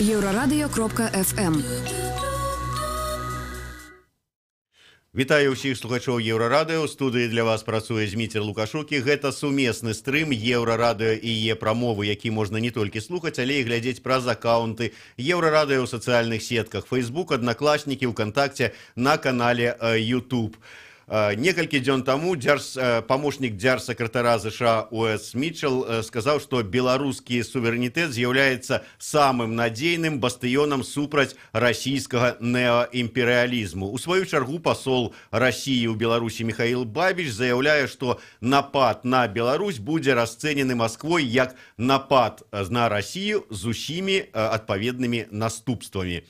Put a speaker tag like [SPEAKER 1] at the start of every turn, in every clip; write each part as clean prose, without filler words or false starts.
[SPEAKER 1] Еўрарадыё.FM.
[SPEAKER 2] Вітаю ўсіх слухачоў Еўрарадыё. У студыі для вас працуе Зміцер Лукашук. І гэта сумесны стрым Еўрарадыё і Е-прамовы, які можна не толькі слухаць, але і глядзець праз акаунты Еўрарадыё ў сацыяльных сетках Facebook, Аднакласнікі, ВКонтакце, на канале YouTube. Некалькі дзён таму памочнік дзяржсакратара США Уэс Мітчелл сказаў, што беларускі суверэнітэт з'яўляецца самым надзейным бастыёнам супраць расійскага неаімперыялізму. У сваю чаргу пасол Расіі ў Беларусі Михаил Бабіч заяўляе, што напад на Беларусь будзе расцэнены Масквой як напад на Расію з усімі адпаведнымі наступствамі.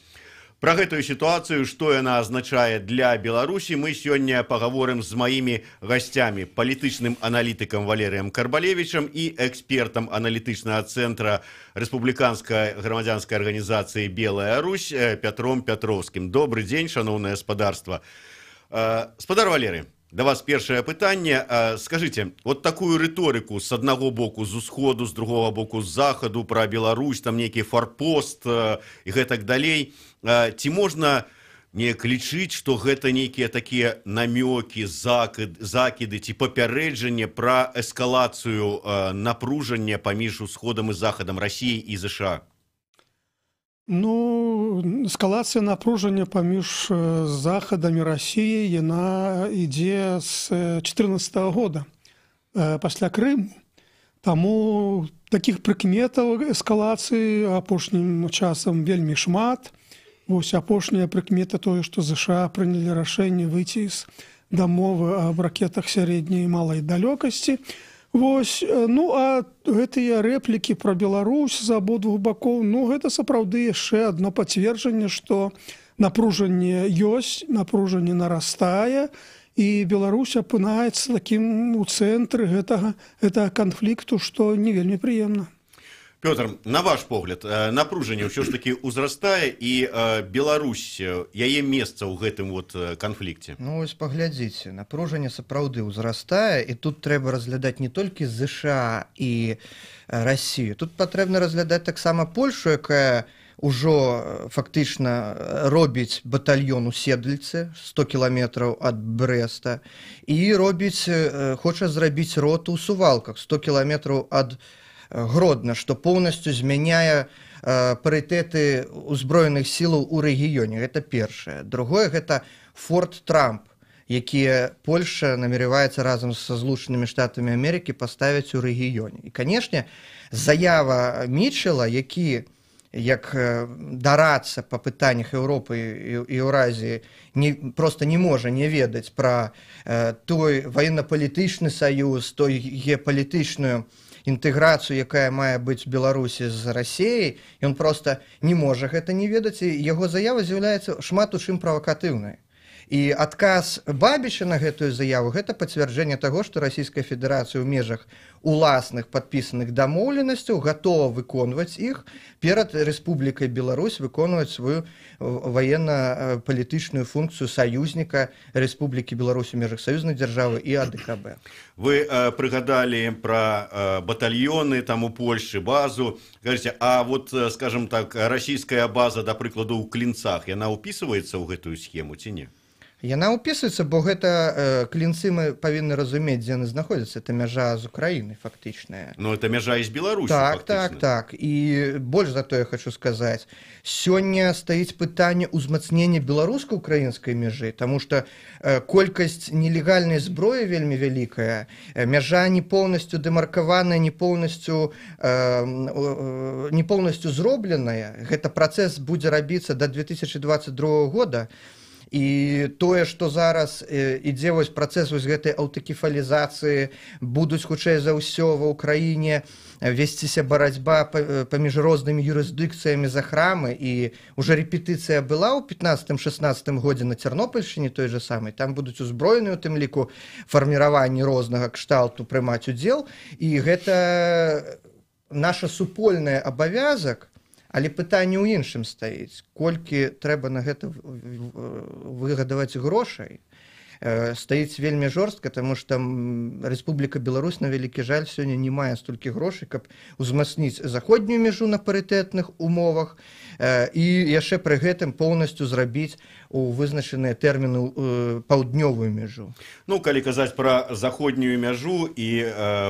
[SPEAKER 2] Пра гэтую сітуацыю, што яна азначае для Беларусі, мы сёння пагаворым з маімі гасцямі, палітычным аналітыкам Валерыем Карбалевічам і экспертам аналітычнага цэнтра рэспубліканскай грамадзянскай арганізацыі «Белая Русь» Пятром Пятроўскім. Добры дзень, шаноўнае спадарства. Спадар Валерый, да вас першае пытанне. Скажыце, вот такую рыторыку з аднаго боку з усходу, з другога боку з захаду пра Беларусь, там нейкі фарпост і гэтак далей, ці можна неяк лічыць, што гэта нейкія такія намёкі, закіды ці папярэджанне пра эскалацыю напружання паміж усходам і захадам Расіі і ЗША?
[SPEAKER 3] Ну, эскалацыя напружання паміж захадам і Расіяй, яна ідзе з 2014 года, пасля Крыму. Таму такіх прыкметаў эскалацыі апошнім часам вельмі шмат. Вось апошняя прыкмета тое, што ЗША прынялі рашэнне выйти з дамовы аб ракетах сярэдняй і малай далёкасці. Вось, ну, а гэтыя рэплікі пра Беларусь з абодвух бакоў, ну, гэта сапраўды яшчэ адно пацверджанне, што напружанне ёсць, напружанне нарастае, і Беларусь апынаецца такім у цэнтры гэтага канфлікту, што не вельмі прыемна.
[SPEAKER 2] Пётр, на ваш погляд, напружанне ўсё ж такі ўзрастае, і Беларусь, яе месца ў гэтым вот канфлікце?
[SPEAKER 4] Ну, вось паглядзіце, напружанне сапраўды ўзрастае, і тут трэба разглядаць не толькі ЗША і Расію. Тут патрэбна разглядаць таксама Польшу, якая ўжо фактычна робіць батальён у Седліцы, 100 кіламетраў ад Брэста, і хоча зрабіць роту ў Сувалках, 100 кіламетраў ад Гродна, што поўнасцю змяняе парытэты ўзброеных сілаў у рэгіёне. Гэта першае. Другое, гэта Форт Трамп, які Польша намереваецца разам са Злучанымі Штатамі Амерыкі паставіць у рэгіёне. І, канешне, заява Мітчелла, які як дарацца па пытаннях Еўропы і Еўразіі проста не можа не ведаць пра той ваенна-палітычны саюз, той геапалітычную інтэграцыю, якая мае быць у Беларусі з Расіяй, ён проста не можа гэта не ведаць, і яго заява з'яўляецца шмат у чым правакатыўнай. І адказ Бабіча на гэтую заяву – гэта пацвярджэнне таго, што Расійская Федэрацыя ў межах уласных падпісаных дамоўленасцяў гатова выконваць іх перад Рэспублікай Беларусь, выконваць сваю ваенна-палітычную функцыю саюзніка Рэспублікі Беларусь у межах саюзнай дзяржавы і АДКБ.
[SPEAKER 2] Вы прыгадалі пра батальёны там у Польшчы, базу. Кажаце, а вот, скажем так, расійская база, да прыкладу, ў Клінцах, яна ўпісваецца ў гэтую схему ці не?
[SPEAKER 4] Яна ўпісваецца, бо гэта Клінцы мы павінны разумець, дзе яны знаходзяцца. Это мяжа з Украінай, фактычная.
[SPEAKER 2] Ну, это мяжа і з Беларусі,
[SPEAKER 4] фактычна. Так. І больш за то я хочу сказаць. Сёння стаіць пытанне ўзмацнення беларуска-украінскай мяжы, таму што колькасць нелегальнай зброі вельмі вялікая. Мяжа не поўнасцю дэмаркаваная, не поўнасцю зробленая. Гэта працэс будзе рабіцца да 2022 года. І тое, што зараз ідзе працэс гэтай аўтакефалізацыі, будуць хутчэй за ўсё ва ўкраіне весціся барацьба паміж рознымі юрысдыкцыямі за храмы, і ўжо рэпетыцыя была ў 15-16 годзе на Цярнопольшчыне той же самай. Там будуць узброеныя, у тым ліку фарміраванні рознага кшталту прымаць удзел, і гэта наша супольны абавязак. Але пытанне ў іншым стаіць. Колькі трэба на гэта выгадаваць грошай, стаіць вельмі жорстка, таму што Рэспубліка Беларусь, на вялікі жаль, сёння не мае столькі грошай, каб узмацніць заходнюю мяжу на парытэтных умовах і яшчэ пры гэтым поўнасцю зрабіць у вызначаныя тэрміны паўднёвую мяжу.
[SPEAKER 2] Ну, калі казаць пра заходнюю мяжу і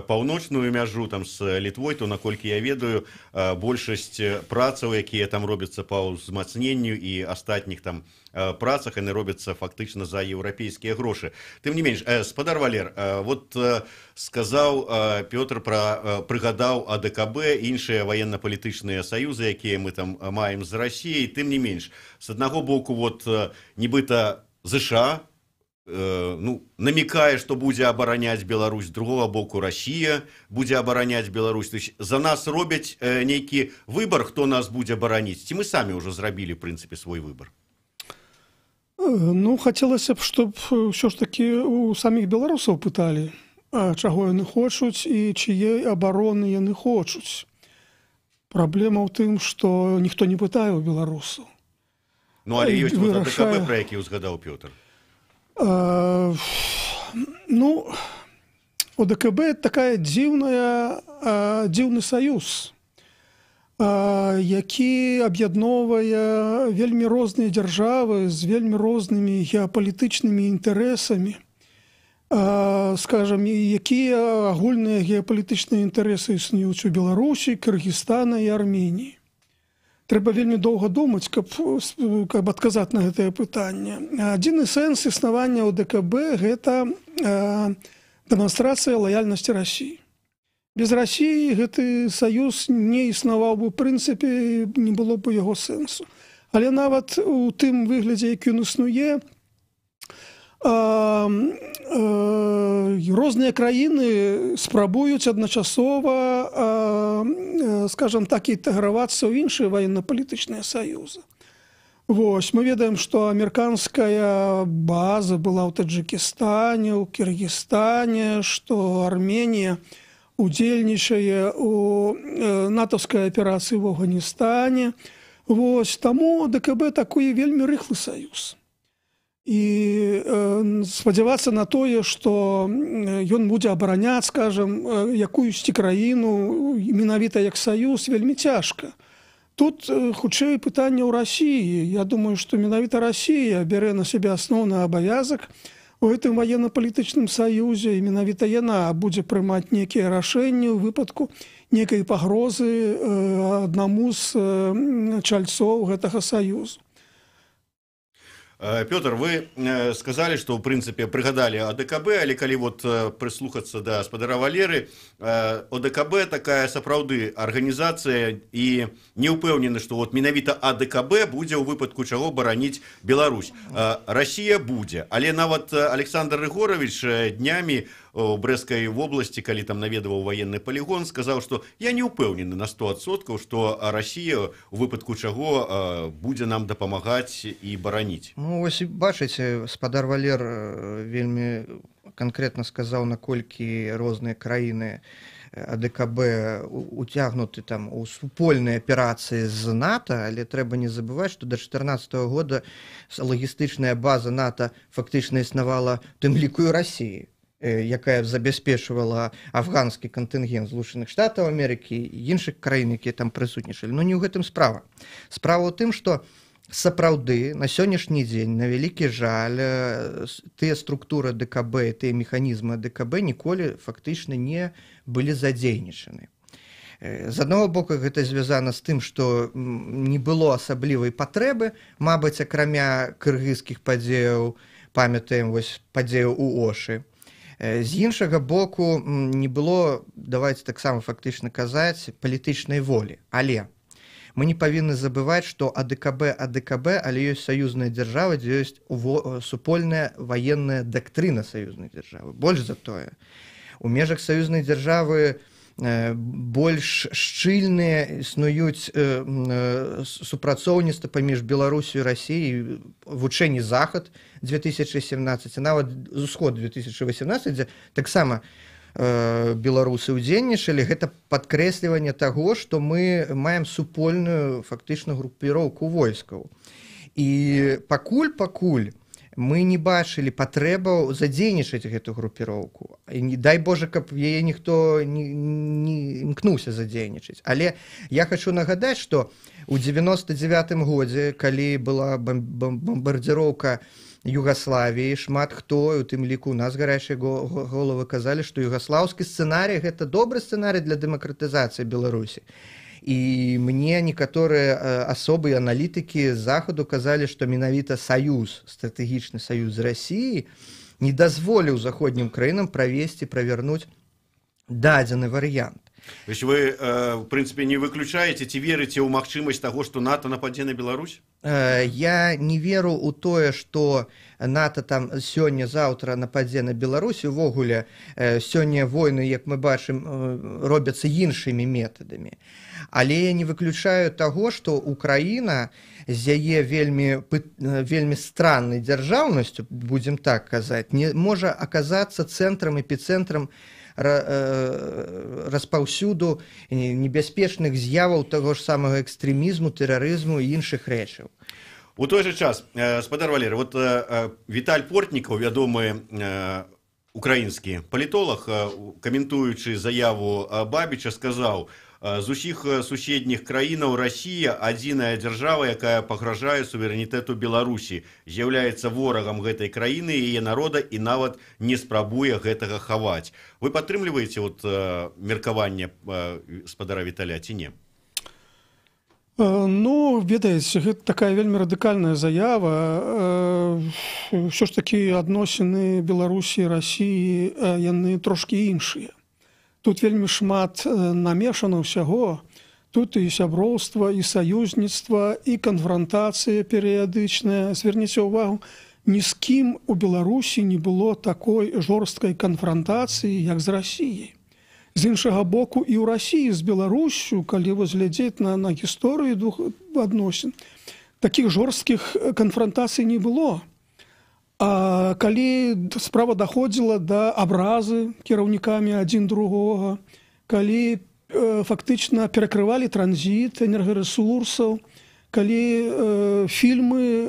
[SPEAKER 2] паўночную мяжу там з Літвой, то, наколькі я ведаю, большасць працаў, якія там робяцца па ўзмацненню і астатніх там працах, яны робяцца фактычна за еўрапейскія грошы. Тым не менш, спадар Валер, вот сказаў Пётр прыгадаў АДКБ, іншыя военно-палітычныя саюзы, якія мы там маем з Расіяй. Тым не менш, з аднаго боку, вот нібыта ЗША намекае, што будзе абараняць Беларусь, з другого боку Расія будзе абараняць Беларусь. То есть за нас робяць нейкі выбар, хто нас будзе абараніць, ці мы самі ўжо зрабілі, в прынцыпе, свой выбар?
[SPEAKER 3] Ну, хацелася б, чтоб ўсё ж такі у саміх беларусаў пыталі, чаго яны хочуць і чые абароны яны хочуць. Праблема ў тым, што ніхто не пытае ў беларусаў.
[SPEAKER 2] Ну, але ёсць вот АДКБ, пра які ўзгадаў Пётр.
[SPEAKER 3] Ну, ОДКБ – такая дзіўны саюз, які аб'ядноўвае вельмі розныя дзяржавы з вельмі рознымі геапалітычнымі інтарэсамі. Скажам, якія агульныя геапалітычныя інтарэсы існуюць у Беларусі, Кыргызстана і Арменіі. Трэба вельмі доўга думаць, каб адказаць на гэтае пытанне. Адзіны сэнс існавання ОДКБ – гэта дэманстрацыя лаяльнасці Расіі. Без Расіі гэты саюз не існаваў бы, в прынцыпе, не было б яго сэнсу. Але нават у тым выглядзе, які ён існуе, розныя краіны спрабуюць адначасова, скажам так, інтэгравацца ў іншыя военно-палітычныя саюзы. Вось, мы ведаем, што амерыканская база была ў Таджикістане, ў Кыргызстане, што Арменія удзельнічае у натаўскай аперацыі в Афганістане. Вось, таму ДКБ такой вельмі рыхлы саюз. І спадзявацца на тое, што ён будзе абараняць, скажам, якуюсьці краіну, менавіта як саюз, вельмі цяжка. Тут хутчэй пытанне ў Расіі. Я думаю, што менавіта Расія бярэ на сябе асноўны абавязак у гэтым военно-палітычным саюзе, і менавіта яна будзе прымаць нейкія рашэнні ў выпадку нейкай пагрозы аднаму з чальцоў гэтага саюзу.
[SPEAKER 2] Пётр, вы сказалі, што ў прынцыпе прыгадалі АДКБ, але калі вот прыслухацца да спадара Валеры, ОДКБ такая сапраўды арганізацыя, і не ўпэўнены, што вот менавіта АДКБ будзе ў выпадку чаго бараніць Беларусь. Расія будзе, але нават Александр Рыгорович днямі у Брэсцкай вобласці, калі там наведаваў военны полігон, сказаў, што я не ўпэўнены на 100%, што Расія у выпадку чаго будзе нам дапамагаць і бараніць.
[SPEAKER 4] Ну, вось бачыце, спадар Валер вельмі канкрэтна сказаў, наколькі розныя краіны АДКБ уцягнуты там у супольныя аперацыі з НАТО, але трэба не забываць, што да 2014 года лагістычная база НАТО фактычна існавала в тым ліку і Расіі, якая забяспечвала афганскі кантынгент Злучаных Штатаў Амерыкі і іншых краін, якія там прысутнічалі. Но не ў гэтым справа. Справа ў тым, што сапраўды на сённяшні дзень, на вялікі жаль, тыя структуры ДКБ, тыя механізмы ДКБ ніколі фактычна не былі задзейнічаны. З аднаго боку, гэта звязана з тым, што не было асаблівай патрэбы, мабыць, акрамя кыргызскіх падзеяў, памятаем вось падзеяў у Ошы. З іншага боку, не было, давайте таксама фактычна казаць, палітычнай волі. Але мы не павінны забываць, што АДКБ, але ёсць саюзная дзяржава, дзе ёсць супольная ваенная дактрына саюзнай дзяржавы. Больш за тое, у межах саюзнай дзяржавы больш шчыльныя існуюць супрацоўніцтва паміж Беларусю і Расіяй, вучэнні Захад 2017, нават Усход 2018, дзе таксама беларусы ўдзельнічалі. Гэта падкрэсліванне таго, што мы маем супольную фактычна групіроўку войскаў. І пакуль мы не бачылі патрэбаў задзейнічаць гэту групіроўку. І не дай Божа, каб яе ніхто не імкнуўся задзейнічаць. Але я хочу нагадаць, што ў 99-м годзе, калі была бомбардзіроўка Югаславіі, шмат хто, у тым ліку у нас гарячыя головы казалі, што югаслаўскі сцэнарый – гэта добры сцэнарый для дэмакратызацыі Беларусі. І мне некаторыя асобы і аналітыкі з захаду казалі, што менавіта саюз, стратэгічны саюз з Расіяй не дазволіў заходнім краінам правярнуць дадзены варыянт.
[SPEAKER 2] То есть вы, в принципе, не выключаете, ці верыце ў магчымасць таго, што НАТО нападзе на Беларусь?
[SPEAKER 4] Я не веру ў тое, што НАТО там сёння-заўтра нападзе на Беларусь. Увогуле, сёння войны, як мы бачым, робяцца іншымі метадамі. Але я не выключаю таго, што Украіна з яе вельмі страннай дзяржаўнасцю, будзем так казаць, не можа аказацца цэнтрам, эпіцэнтрам распаўсюду небяспечных з'яваў таго ж самага экстрэмізму, тэрарызму і іншых рэчаў.
[SPEAKER 2] У той же час, спадар Валерый, вот Віталь Портнікаў, вядомы украінскі палітолог, каментуючы заяву Бабіча, сказаў: з усіх суседніх краінаў Расія адзіная дзяржава, якая пагражае суверэнітэту Беларусі, з'яўляецца ворагам гэтай краіны і яе народа і нават не спрабуе гэтага хаваць. Вы падтрымліваеце вот меркаванне спадара Віталя ці не?
[SPEAKER 3] Ну, ведаеце, гэта такая вельмі радыкальная заява. Ўсё ж такі адносіны Беларусі і Расіі, яны трошкі іншыя. Тут вельмі шмат намешана ўсяго. Тут і сяброўства, і саюзніцтва, і канфрантацыя перыядычная. Зверніце ўвагу, ні з кім у Беларусі не было такой жорсткай канфрантацыі, як з Расіяй. З іншага боку, і ў Расіі з Беларусю, калі глядзець на гісторыю двух адносін, такіх жорсткіх канфрантацый не было. А калі справа даходзіла да абразы кіраўнікамі адзін другога, калі фактычна перакрывалі транзіт энергарэсурсаў, калі фільмы,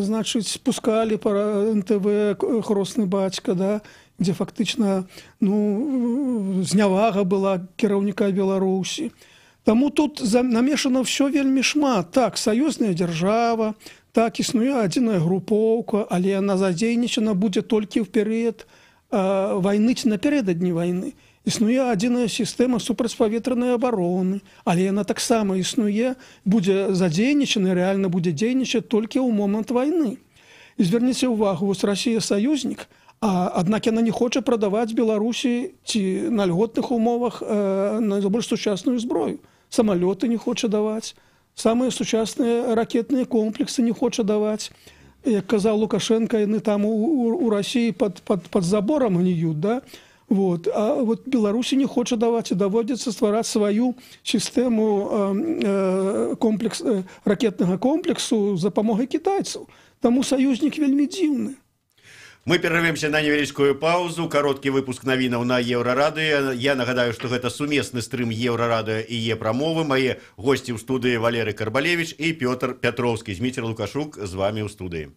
[SPEAKER 3] значыць, спускалі па НТВ «Хросны бацька», да, дзе фактычна знявага была кіраўніка Беларусі. Таму тут намешана ўсё вельмі шмат. Так, саюзная дзяржава, так, існуе адзіная групоўка, але яна задзейнічана будзе толькі ў перыяд вайны ці напярэдадні вайны. Існуе адзіная сістэма супрацьпаветранай абароны, але яна таксама існуе, будзе задзейнічана, рэальна будзе дзейнічаць толькі ў момант вайны. І зверніце ўвагу, вось Расія саюзнік, аднак яна не хоча прадаваць Беларусі ці на льготных умовах найбольш сучасную зброю. Самалёты не хоча даваць. Самыя сучасныя ракетныя комплексы не хоча даваць. Як казаў Лукашенко, яны там у Расіі пад заборам гніюць, да? Вот. А вот Беларусі не хоча даваць, і даводзіцца ствараць сваю сістэму ракетнага комплексу з дапамогай кітайцаў. Таму саюзнік вельмі дзіўны.
[SPEAKER 2] Мы перарвемся на невялічкую паузу. Кароткі выпуск навінаў на Еўрарадыё. Я нагадаю, што гэта сумесны стрым Еўрарадыё і Е-прамовы. Мае госці ў студыі Валерый Карбалевіч і Пётр Пятроўскі. Зміцер Лукашук з вами ў студыі.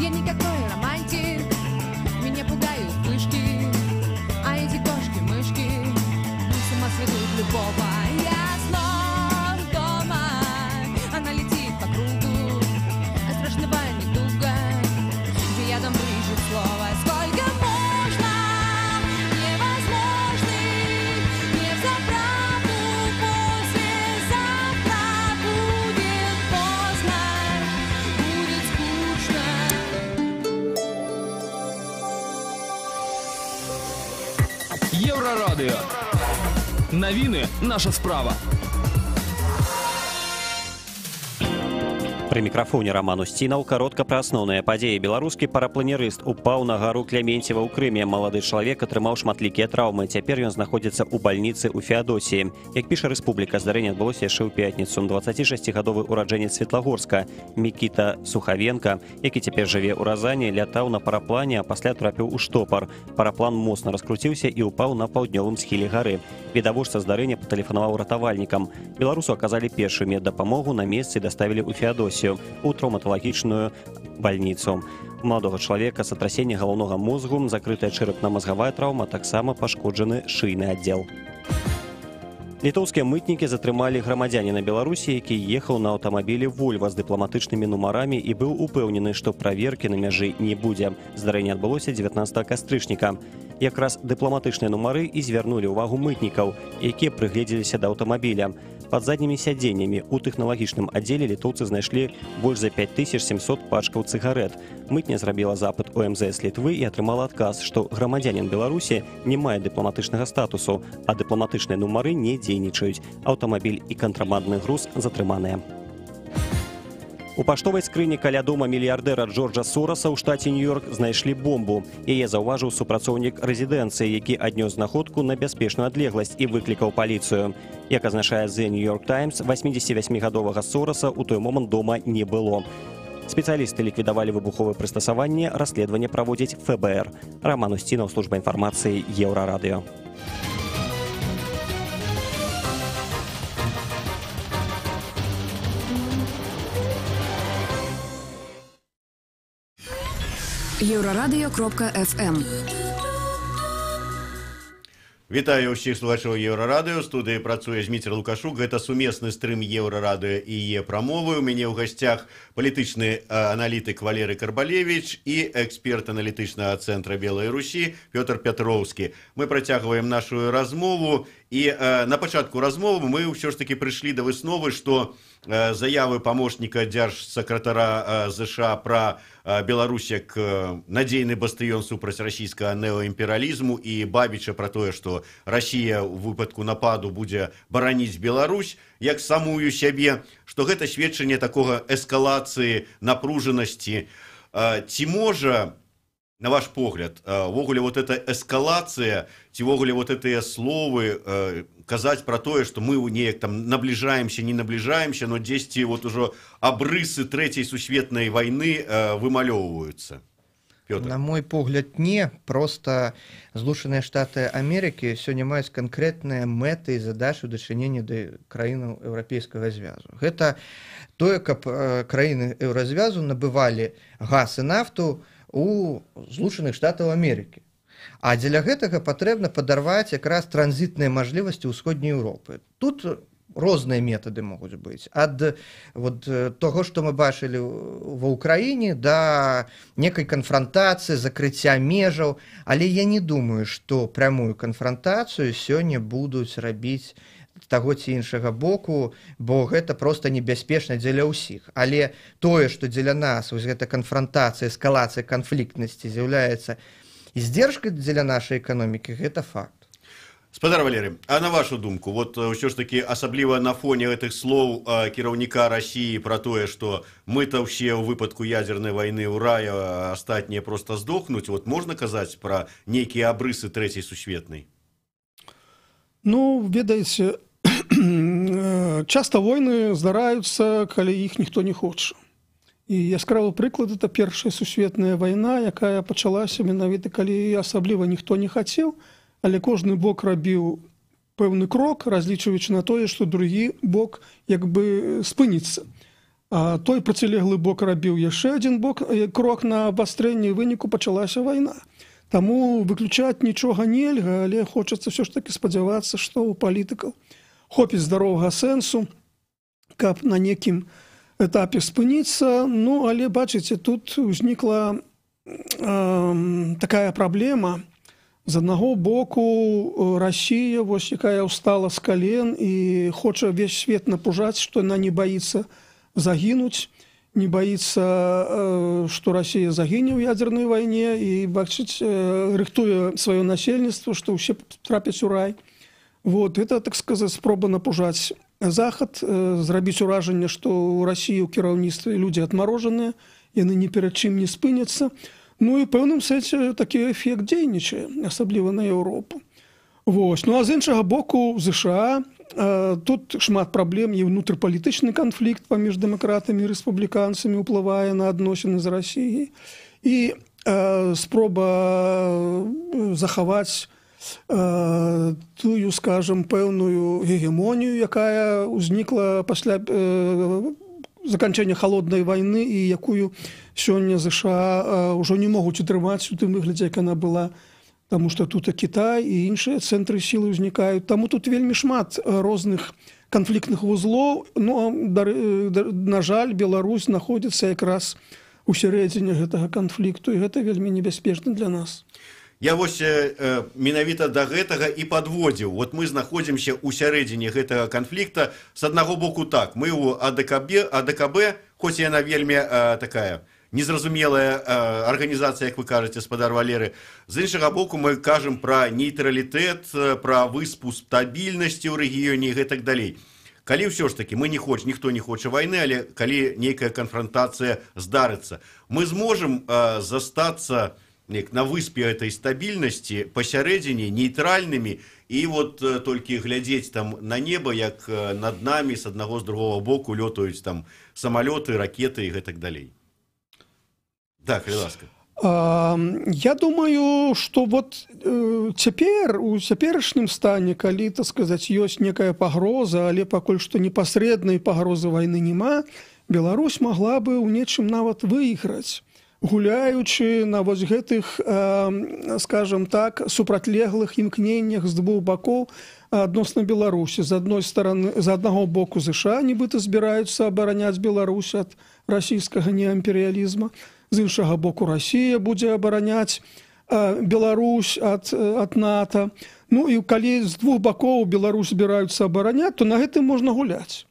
[SPEAKER 1] Я никакой романтик, меня пугают вспышки, а эти кошки-мышки с ума сведут любого. Я снова дома, она летит по кругу, а страшного недуга, где я дам брыжет слово. Сколько можно невозможных, не взаправду, послезавтра будет поздно, будет скучно.
[SPEAKER 5] Єврорадіо. Новини – наша справа. Пры мікрафоне Роман Устінаў каротка пра асноўныя падзеі. Беларускі парапланерыст упаў на гару Клементьева ў Крыме. Малады чалавек атрымаў шматлікія траўмы. Цяпер ён знаходзіцца ў бальніцы ў Феадосіі. Як піша Рэспубліка, здарэнне адбылося яшчэ ў пятніцу. 26-гадовы ураджэнец Светлагорска Мікіта Сухавенка, які цяпер жыве ў Разані, лятаў на параплане, а пасля трапіў у штопар. Параплан моцна раскруціўся і ўпаў на паўднёвым схіле гары. Відавочца здарэння патэлефанаваў ратавальнікам. Беларусу аказалі першую меддапамогу, на месцы даставілі ў Феадосію у траўматалагічную бальніцу. У маладога чалавека сотрасенне галаўнога мозгу, закрытая чэрапна-мазгавая траўма, таксама пашкоджаны шыйны аддзел. Літоўскія мытнікі затрымалі грамадзяніна Беларусі, які ехаў на аўтамабілі «Вольва» з дыпламатычнымі нумарамі і быў упэўнены, што праверкі на мяжы не будзе. Здарэнне адбылося 19 кастрычніка. Якраз дыпламатычныя нумары і звярнулі ўвагу мытнікаў, якія прыгледзеліся да аўтамабіля. Пад заднімі сядзеннямі ў тэхналагічным аддзеле літоўцы знайшлі больш за 5700 пачкаў цыгарэт. Мытня зрабіла запыт у МЗС Літвы і атрымала адказ, што грамадзянін Беларусі не мае дыпламатычнага статусу, а дыпламатычныя нумары не дзейнічаюць. Аўтамабіль і кантрабандны груз затрыманыя. У паштовай скрыні каля дома мільярдэра Джорджа Сораса ў штаце Нью-Йорк знайшлі бомбу. Яе заўважыў супрацоўнік рэзідэнцыі, які аднёс знаходку на бяспечную адлегласць і выклікаў паліцыю. Як азначае The New York Times, 88-гадовага Сораса ў той момант дома не было. Спецыялісты ліквідавалі выбуховае прыстасаванне, расследаванне праводзіць ФБР. Роман Устінаў, служба інфармацыі, Еўрарадыё.
[SPEAKER 6] Еўрарадыё.фм.
[SPEAKER 2] Вітаю ўсіх слухачоў Еўрарадыё. Студыі працуе Зміцер Лукашук. Гэта сумесны стрым Еўрарадыё і Е-прамовы. У мяне ў гасцях палітычны аналітык Валерый Карбалевич і эксперт аналітычнага цэнтра Белай Русі Пётр Пятроўскі. Мы працягваем нашу размову. І на пачатку размовы мы ўсё ж такі прыйшлі да высновы, што заявы памочніка дзяржсакратара ЗША пра Беларусь як надзейны бастыён супраць расійскага неоімперыялізму і Бабіча пра тое, што Расія ў выпадку нападу будзе бараніць Беларусь як самую сябе, што гэта сведчанне такога эскалацыі напружанасці. Ці можа, на ваш погляд, ввогуле вот эта эскалацыя, ці ввогуле вот этыя словы казаць пра тое, што мы неяк там набліжаемся, не набліжаемся, но дзесьці вот ужо абрысы Трэцяй сусветнай вайны вымалёўваюцца?
[SPEAKER 4] На мой погляд, не. Просто Злучаныя Штаты Амерыкі сёння маюць канкрэтныя мэты і задачы ў дачыненні да краінаў Еўрапейскага звязу. Гэта тое, каб краіны Еўразвязу набывалі газ і нафту у Злучаных Штатаў Амерыкі. А дзеля гэтага патрэбна падарваць якраз транзітныя мажлівасці ўсходняй Еўропы. Тут розныя метады могуць быць. Ад таго, што мы бачылі ва ўкраіне, да некай канфрантацыі, закрыцця межаў, але я не думаю, што прямую канфрантацыю сёння будуць рабіць таго ці іншага боку, бо гэта проста небяспечна дзеля ўсіх. Але тое, што дзеля нас вось гэта канфрантацыя, эскалацыя канфліктнасці з'яўляецца здзержкай дзеля нашай эканомікі, гэта факт.
[SPEAKER 2] Спадар Валерый, а на вашу думку, вот ўсё ж такі асабліва на фоне гэтых слоў кіраўніка Расіі пра тое, што мы-то ўсе ў выпадку ядзернай вайны ў раю, а астатнія проста здохнуць, вот можна казаць пра нейкія абрысы Трэцяй сусветнай?
[SPEAKER 3] Ну, ведаеце, часта войны здараюцца, калі іх ніхто не хоча. І яскравы прыклад — это Першая сусветная вайна, якая пачалася менавіта, калі асабліва ніхто не хацеў, але кожны бок рабіў пэўны крок, разлічваючы на тое, што другі бок як бы спыніцца. А той процілеглы бок рабіў яшчэ адзін крок на абастрэнне, і выніку пачалася вайна. Таму выключаць нічога нельга, але хочацца ўсё ж такі спадзявацца, што ў палітыкаў хопіць здаровага сэнсу, каб на некім этапе спыніцца. Ну, але, бачыце, тут узнікла такая праблема. З аднаго боку Расія, вось якая ўстала з кален і хоча весь свет напужаць, што яна не баіцца загінуць, не баіцца, што Расія загіне ў ядзернай вайне, і, бачыць, рыхтуе сваё насельніцтва, што ўсе трапяць у рай. Вот, это, так сказаць, спроба напужаць захад, зрабіць уражанне, што ў Расіі ў кіраўніцтве людзі адмарожаныя, яны ні перад чым не спыняцца. Ну і пэўным сэнсе такі эфект дзейнічае, асабліва на Еўропу. Вось. Ну а з іншага боку ЗША тут шмат праблем, і внутрыпалітычны канфлікт паміж дэмакратамі і рэспубліканцамі ўплывае на адносіны з Расіяй. І спроба захаваць тую, скажем, пэўную гегемонію, якая ўзнікла пасля заканчэння халоднай вайны і якую сёння ЗША ўжо не могуць утрымаць у тым выглядзе, як яна была, таму што тут і Кітай і іншыя цэнтры сілы ўзнікаюць. Таму тут вельмі шмат розных канфліктных вузлоў. Ну, на жаль, Беларусь знаходзіцца якраз у сярэдзіне гэтага канфлікту, і гэта вельмі небяспечна для нас.
[SPEAKER 2] Я вось менавіта да гэтага і падводзіў. Вот мы знаходзімся ў сярэдзіне гэтага канфлікта. З аднаго боку так, мы ў АДКБ, хоць яна вельмі такая незразумелая арганізацыя, як вы кажаце, спадар Валеры. З іншага боку мы кажам пра нейтралітэт, пра выспу стабільнасці ў рэгіёне і гэтак далей. Калі ўсё ж такі ніхто не хоча вайны, але калі нейкая канфронтацыя здарыцца, мы зможам застацца на выспе этой стабільнасці пасярэдзіне нейтральнымі і вот толькі глядзець там на неба, як над намі з аднаго з другого боку лётаюць там самалёты, ракеты і гэтак далей. Так, ласка.
[SPEAKER 3] Я думаю, што вот цяпер у цяперашнім стане, калі, так сказаць, ёсць некая пагроза, але пакуль што непасрэднай пагрозы вайны няма, Беларусь магла бы ў нечым нават выйграць, гуляючы на вось гэтых, скажем так, супрацьлеглых імкненнях з двух бакоў адносна Беларусі. З адной стороны, з аднаго боку ЗША нібыта збіраюцца абараняць Беларусь ад расійскага неімперыялізма, з іншага боку Расія будзе абараняць Беларусь ад НАТО. Ну і калі з двух бакоў Беларусь збіраюцца абараняць, то на гэтым можна гуляць.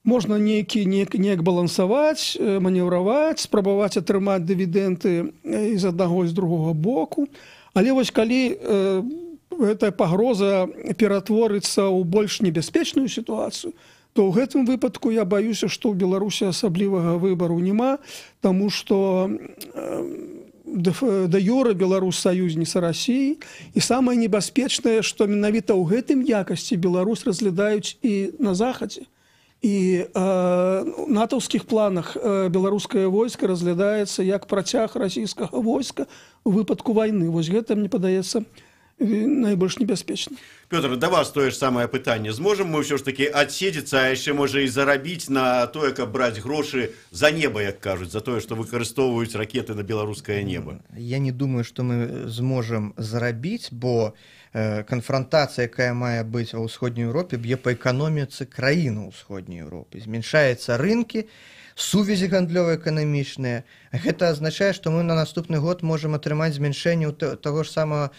[SPEAKER 3] Можна неяк балансаваць, манеўраваць, спрабаваць атрымаць дывідэнды з аднаго і з другога боку. Але вось калі гэтая пагроза ператворыцца ў больш небяспечную сітуацыю, то ў гэтым выпадку я баюся, што ў Беларусі асаблівага выбару няма, таму што да юрэ Беларусь саюзніца Расіі, і самае небяспечнае, што менавіта ў гэтым якасці Беларусь разглядаюць і на захадзе. І ў натаўскіх планах беларускае войска разглядаецца як працяг расійскага войска ў выпадку вайны. Вось гэта, мне падаецца, найбольш небяспечна.
[SPEAKER 2] Пётр, да вас тое ж самае пытанне. Зможам мы ўсё ж такі адседзецца, а яшчэ можа і зарабіць на тое, каб браць грошы за неба, як кажуць, за тое, што выкарыстоўваюць ракеты на беларускае неба?
[SPEAKER 4] Я не думаю, што мы зможам зарабіць, бо канфронтацыя, якая мае быць ва ўсходняй Еўропе, б'е па эканоміцы краіны ўсходняй Еўропы. Змяншаюцца рынкі, сувязі гандлёва-эканамічныя. Гэта азначае, што мы на наступны год можам атрымаць змяншэнне таго ж самага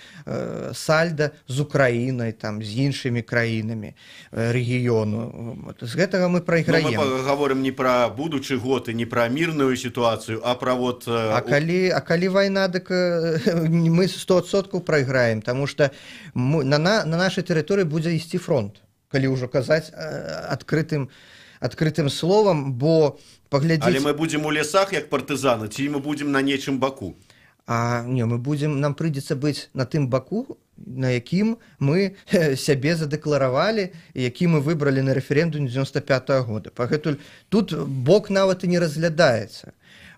[SPEAKER 4] сальда з Украінай, там, з іншымі краінамі рэгіёну. З гэтага мы прайграем.
[SPEAKER 2] Мы гаворым не пра будучы год і не пра мірную сітуацыю, а пра вот... А
[SPEAKER 4] калі вайна, дык мы 100% прайграем, таму што на нашай тэрыторыі будзе ісці фронт, калі ўжо казаць адкрытым словам, бо паглядзіць... Але
[SPEAKER 2] мы будзем у лесах, як партызаны, ці мы будзем на нечым баку?
[SPEAKER 4] Не, нам прыйдзецца быць на тым баку, на якім мы сябе задэкларавалі, які мы выбралі на рэферэндуме 95-го года. Пагэтуль тут бок нават і не разглядаецца.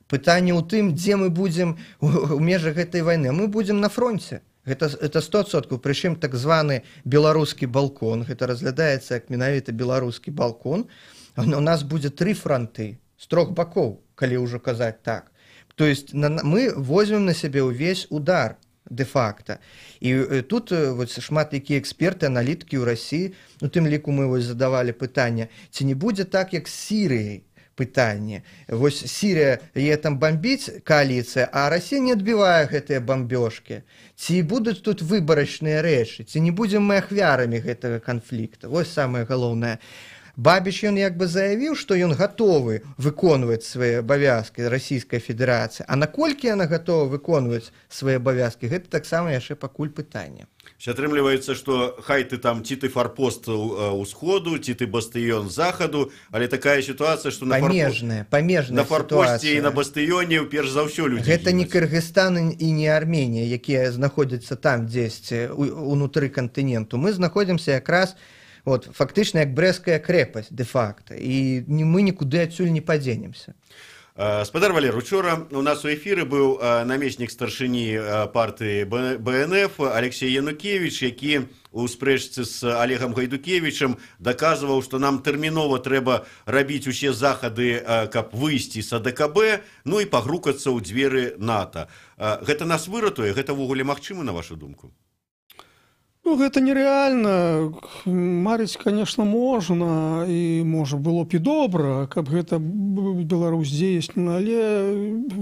[SPEAKER 4] Пытанне ў тым, дзе мы будзем у межах гэтай вайны. Мы будзем на фронце. Гэта 100%, прычым так званы беларускі балкон. Гэта разглядаецца як менавіта беларускі балкон. У нас будзе 3 фронты з 3 бакоў, калі ўжо казаць так. То есть мы возьмем на сябе ўвесь удар де-факто. І тут шмат якія эксперты, аналітыкі ў Расіі, у тым ліку мы задавалі пытанне, ці не будзе так, як з Сірыяй пытанне. Вось Сірыя яе там бомбіць коаліцыя, а Расія не адбівае гэтыя бомбёжкі. Ці будуць тут выбарачныя рэчы, ці не будзем мы ахвярамі гэтага канфлікта. Вось самае галоўнае. Бабіч ён як бы заявіў, што ён гатовы выконваць свае абавязкі Расійскай Федэрацыі, а наколькі яна гатова выконваць свае абавязкі, гэта таксама яшчэ пакуль пытанне.
[SPEAKER 2] Атрымліваецца, што хай ты там ці ты фарпост усходу, ці ты бастыён захаду, але такая сітуацыя, што на фарпосце і на бастыёне перш за ўсё людзі.
[SPEAKER 4] Гэта не Кыргызстан і не Арменія, якія знаходзяцца там дзесьці унутры кантыненту. Мы знаходзімся якраз фактычна як Брэсцкая крэпасць дэ-факта, і мы нікуды адсюль не падзенемся.
[SPEAKER 2] Спадар Валер, учора у нас у эфіры быў намеснік старшыні партыі БНФ Алексей Янукевич, які у спрэчцы з Олегам Гайдукевічам даказваў, што нам тэрмінова трэба рабіць усе захады, каб выйсці з АДКБ, ну і пагрукацца ў дзверы НАТО. Гэта нас выратуе? Гэта ўвогуле магчыма, на вашу думку?
[SPEAKER 3] Ну, гэта нереально. Марыць, конечно, можна, і можа было б і добра, каб гэта Беларусь дзейсніла, але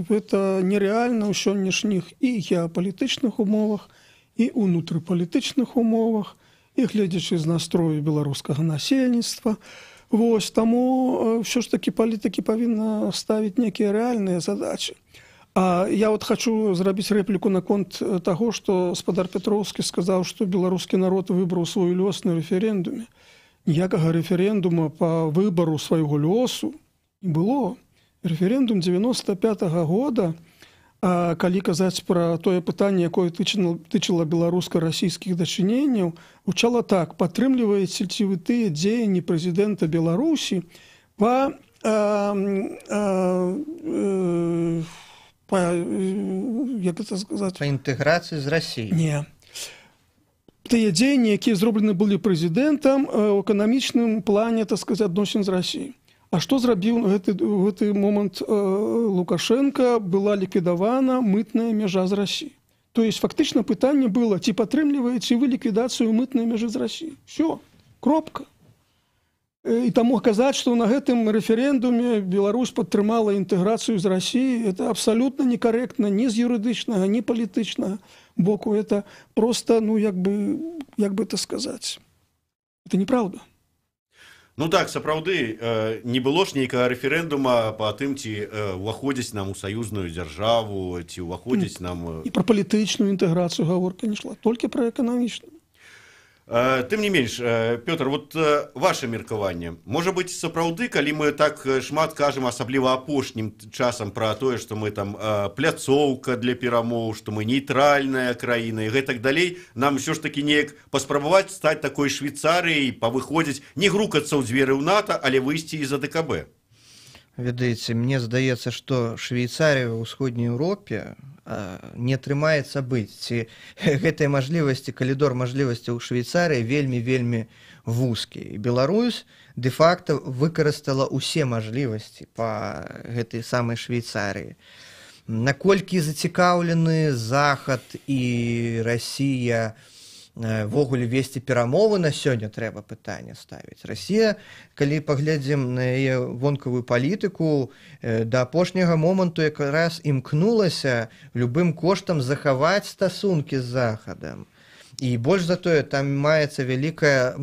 [SPEAKER 3] гэта нереально ў сённяшніх і геапалітычных умовах, і унутрыпалітычных умовах, і гледзячы з настрою беларускага насельніцтва. Таму ўсё ж такі палітыкі павінна ставіць нейкія рэальныя задачы. А я хочу зрабіць рэпліку наконт таго, што спадар Петроўскі сказаў, што беларускі народ выбраў свой лёс на рэферэндуме. Ніякага рэферэндума па выбару свайго лёсу не было. Рэферэндум 95-го года, калі казаць пра тое пытанне, якое тычыла беларуска-расійскіх дачыненняў, гучала так: падтрымліваеце ці вы тыя дзеянні прэзідэнта Беларусі па
[SPEAKER 4] інтэграцыі з Расіяй.
[SPEAKER 3] Не. Тыя дзеянні, якія зроблены былі прэзідэнтам у эканамічным плане, так сказаць, адносін з Расіяй. А што зрабіў у гэты момант Лукашенко? Была ліквідавана мытная мяжа з Расіяй. То есть фактычна пытанне было, ці падтрымліваеце вы ліквідацыю мытнай мяжы з Расіяй. Всё, кропка. І таму казаць, што на гэтым рэферэндуме Беларусь падтрымала інтэграцыю з Расіяй, это абсалютна некарэктна ні з юрыдычнага, ні палітычнага боку. Это просто, як бы это сказаць, это неправда.
[SPEAKER 2] Ну так, сапраўды, не было ж нейкага рэферэндума па тым, ці ўваходзіць нам у саюзную дзяржаву, ці ўваходзіць нам...
[SPEAKER 3] І пра палітычную інтэграцыю гаворка не ішла, толькі пра эканамічную.
[SPEAKER 2] Тым не менш, Пётр, ваше меркаванне. Можа быць, сапраўды, калі мы так шмат кажам, асабліва апошнім часам пра тое, што мы там пляцоўка для перамоў, што мы нейтральная краіна і гэтак далей, нам ўсё ж такі неяк паспрабаваць стаць такой Швейцарыяй, павыходзіць, не грукацца ў дзверы ў НАТО, але выйсці з АДКБ.
[SPEAKER 4] Ведаеце, мне здаецца, што Швейцарія ў ўсходняй Еўропе не атрымаецца быць. Ці гэтай мажлівасці, калідор мажлівасцяў у Швейцарыі вельмі вузкі. І Беларусь дэ-факта выкарыстала ўсе мажлівасці па гэтай самай Швейцарыі. Наколькі зацікаўлены Захад і Расія ввогуле весці перамовы на сёння, трэба пытанне ставіць. Расія, калі паглядзім на яе вонкавую палітыку, да апошняга моманту якраз імкнулася любым коштам захаваць стасункі з Захадам. І больш за тое, там маецца вялікае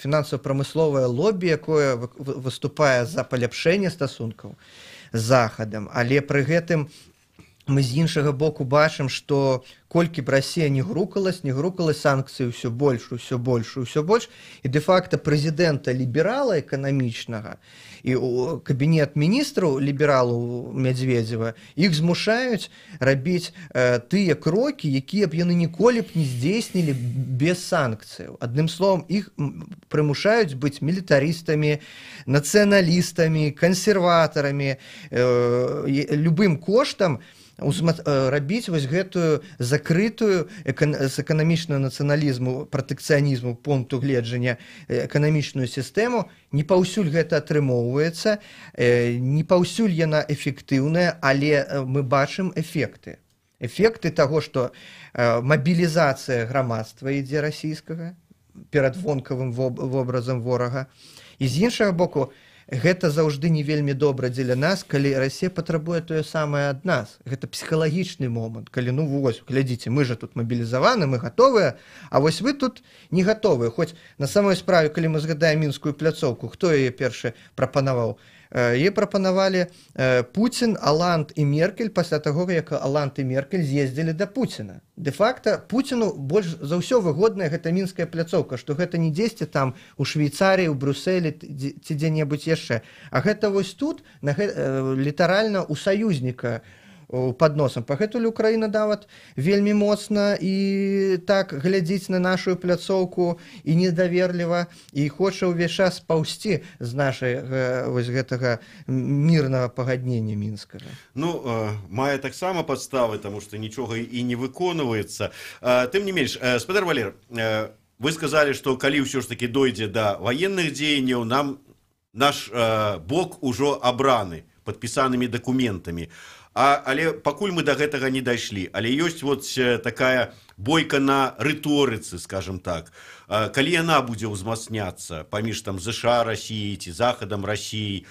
[SPEAKER 4] фінансава-прамысловае лобі, якое выступае за паляпшэнне стасункаў з Захадам. Але пры гэтым мы з іншага боку бачым, што колькі б Расія не грукалась, санкцыі ўсё больш, і дэ-факта прэзідэнта ліберала эканамічнага і кабінет міністраў лібералу Медведзева, іх змушаюць рабіць тыя крокі, якія б яны ніколі б не здзейснілі без санкцыяў. Адным словам, іх прымушаюць быць мілітарыстамі, нацыяналістамі, кансерватарамі, любым коштам рабіць вось гэтую закрытую з эканамічнага нацыяналізму, пратэкцыянізму пункту гледжання эканамічную сістэму. Не паўсюль гэта атрымоўваецца, не паўсюль яна эфектыўная, але мы бачым эфекты. Эфекты таго, што мабілізацыя грамадства ідзе расійскага перад вонкавым вобразам ворага. І з іншага боку, гэта заўжды не вельмі добра дзеля нас, калі Расія патрабуе тое самае ад нас. Гэта псіхалагічны момант, калі, глядзіце, мы же тут мабілізаваны, мы гатовыя, а вось вы тут не гатовыя. Хоць на самой справе, калі мы згадаем мінскую пляцоўку, хто яе першы прапанаваў? Яе прапанавалі Пуцін, Аланд і Меркель пасля таго, як Аланд і Меркель з'ездзілі да Пуціна. Дэ-факта Пуціну больш за ўсё выгодная гэта мінская пляцоўка, што гэта не дзесьці там у Швейцарыі, у Брюсселі ці дзе-небудзь яшчэ. А гэта вось тут, літаральна у саюзніка пад носам. Пагэтуль Украіна нават вельмі моцна і так глядзіць на нашу пляцоўку і недаверліва, і хоча ўвесь час паўсці з нашай вось гэтага мірнага пагаднення мінскага.
[SPEAKER 2] Ну, мае таксама падставы, таму што нічога і не выконваецца. Тым не менш, спадар Валер, вы сказалі, што калі ўсё ж такі дойдзе да ваенных дзеянняў, нам наш бок ужо абраны падпісанымі дакументамі. Але пакуль мы до гэтага не дайшлі, але ёсць вот такая бойка на рыторыцы, скажем так. Калі яна будзе ўзмацняцца паміж там ЗША Расіі ці захадам Расіі,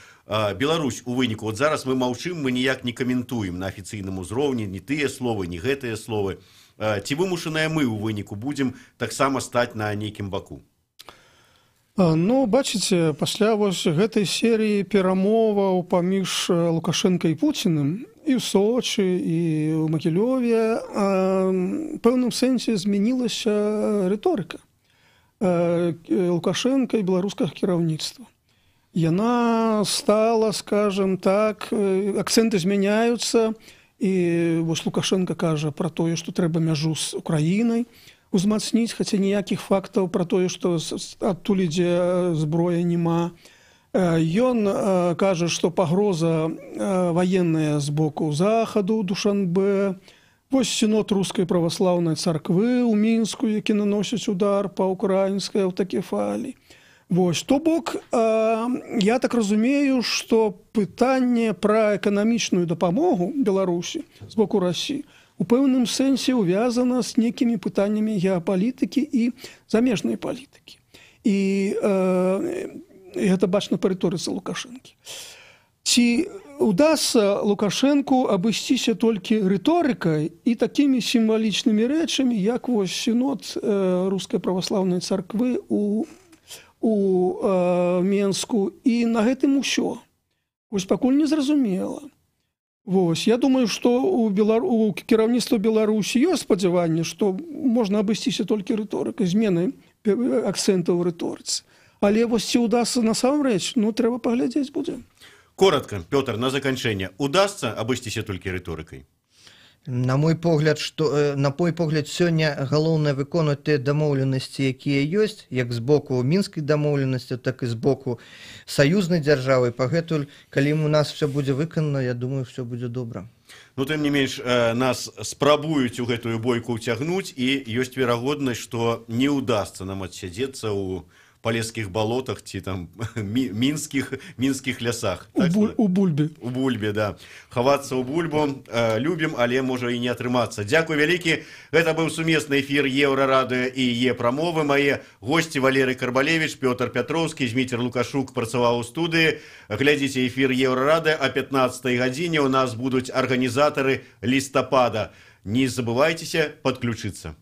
[SPEAKER 2] Беларусь у выніку, вот зараз мы маўчым, мы ніяк не каментуем на афіцыйным узроўні ні тыя словы, ні гэтыя словы. Ці вымушаныя мы у выніку будзем таксама стаць на нейкім баку?
[SPEAKER 3] Ну, бачыце, пасля вось гэтай серыі перамоваў паміж Лукашенко і Пуціным і ў Сочы, і ў Магілёве ў пэўным сэнсе змянілася рыторыка Лукашенко і беларускага кіраўніцтва. Яна стала, скажем так, акцэнты змяняюцца, і вось Лукашенко кажа пра тое, што трэба мяжу з Украінай узмацніць, хаця ніякіх фактаў пра тое, што адтуль ідзе зброя няма. Ён кажа, што пагроза ваенная з боку захаду, Душанбе, вось сінод рускай праваслаўнай царквы ў Мінску, які наносіць удар па украінскай аўтакефаліі. Вось, то бок, я так разумею, што пытанне пра эканамічную дапамогу Беларусі з боку Расіі у пэўным сэнсе ўвязана з нейкімі пытаннямі геапалітыкі і замежнай палітыкі. І гэта бачна па рыторыцы Лукашэнкі. Ці удасца Лукашэнку абысціся толькі рыторыкай і такімі сімвалічнымі рэчамі, як вось сінод рускай праваслаўнай царквы у Менску, і на гэтым усё. Вось пакуль не зразумела. Вось, я думаю, што у кіраўніцтва Беларусі ёсць спадзяванне, што можна абысціся толькі рыторыкай, зменай акцэнтаў у рыторыцы. Але вось ці ўдасца насамрэч, ну, трэба паглядзець будзе.
[SPEAKER 2] Коротко, Пётр, на заканчэнне. Удасца абысціся толькі рыторыкай?
[SPEAKER 4] На мой погляд, сёння галоўнае выконваць тыя дамоўленасці, якія ёсць, як з боку мінскай дамоўленасці, так і з боку саюзнай дзяржавы. Пагэтуль, калі у нас все будзе выканана, я думаю, все будзе добра.
[SPEAKER 2] Ну, тым не менш, нас спрабуюць у гэтую бойку ўцягнуць, і ёсць верагоднасць, што не ўдасца нам адсядзецца ў палескіх балотах ці там мінскіх лясах.
[SPEAKER 3] У бульбе.
[SPEAKER 2] У бульбе, да. Хавацца ў бульбу любім, але можа і не атрымацца. Дзякуй вялікі. Гэта быў сумесны эфір Еўрарадыё і Е-прамовы. Мае госці Валерый Карбалевіч, Пётр Пятроўскі, Зміцер Лукашук працаваў у студыі. Глядзіце эфір Еўрарадыё о 15 гадзіне. У нас будуць арганізатары лістапада. Не забывайцеся падключыцца.